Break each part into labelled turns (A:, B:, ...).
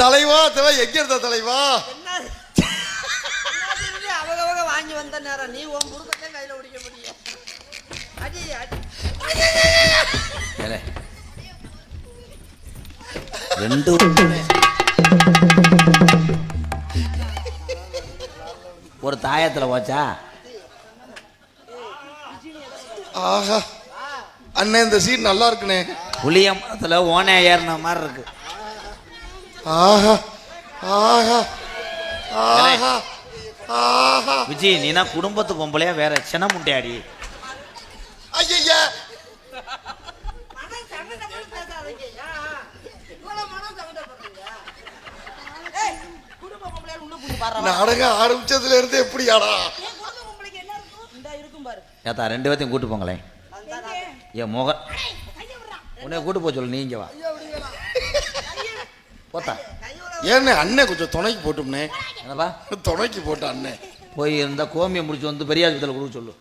A: தலைவா எங்க இருந்த தலைவா?
B: அவங்க வாங்கி வந்த நேரம் நீ உன் முருகத்தை கையில பிடிக்க முடியும்.
C: ஒரு தாயத்துல போச்சா?
A: ஆஹா அண்ணே இந்த சீன் நல்லா இருக்குனே.
C: புளியம்பலத்துல ஓனே ஏறின மாதிரி இருக்கு.
A: ஆஹா ஆஹா ஆஹா ஆஹா.
C: விஜய் நீனா குடும்பத்து பொம்பளையா வேற சின்ன முண்டையாடி.
A: ஐயா நாடகம் ஆரம்பிச்சதுல இருந்து எப்படியாடா?
C: ஏத்தா 2 பேத்தையும் கூட்டு போங்களேன். ஏன் முக உன்னை கூட்டு போக சொல்லு. நீங்க வா போத்தா.
A: ஏன்னு அண்ணன் கொஞ்சம் துணைக்கு போட்டோம்னே.
C: என்னப்பா
A: துணைக்கு போட்ட அண்ணன்
C: போய் இருந்தா கோமியை முடிச்சு வந்து பெரியாஸ்பத்திரியில் கொடுக்க சொல்லு.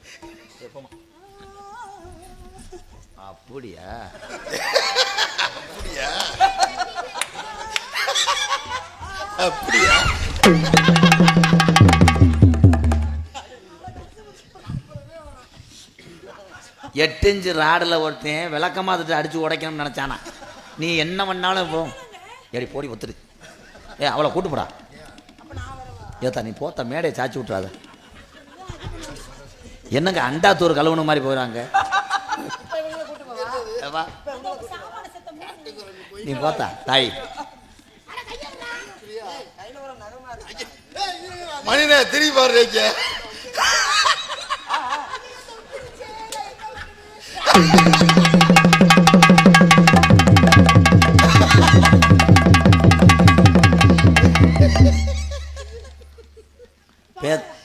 C: அப்படியா?
A: அப்படியா?
C: எட்டு இன்ச்சு ராடில் ஒருத்தன் விளக்கமாக அதை அடிச்சு உடைக்கணும்னு நினச்சானா. நீ என்ன பண்ணாலும் இப்போ ஏடி போடி ஒத்துரு. அவளை கூட்டுப்படா. ஏத்தா நீ போத்த மேடையை சாச்சி விட்றாத. என்னங்க அண்டாத்தூர் கழுவுன மாதிரி போயிடாங்க. நீ போத்தா தாய்.
A: மணினே திரும்பி பாருங்க.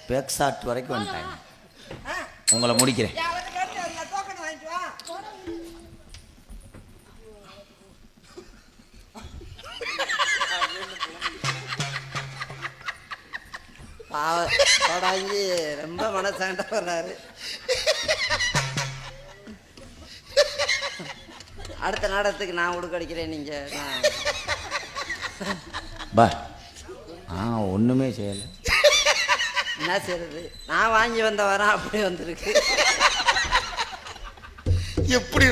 C: பேக்ஸாட் வரைக்கும் வந்துட்டாங்க. உங்களை முடிக்கிறேன்.
B: ரொம்ப மனசாண்ட வர்றாரு. அடுத்த நாடகத்துக்கு நான் உடுக்கடிக்கிறேன். நீங்க
C: பா ஒண்ணுமே செய்யல.
B: என்ன செய்யறது? நான் வாங்கி வந்த வரேன் அப்படி வந்திருக்கு.
A: எப்படி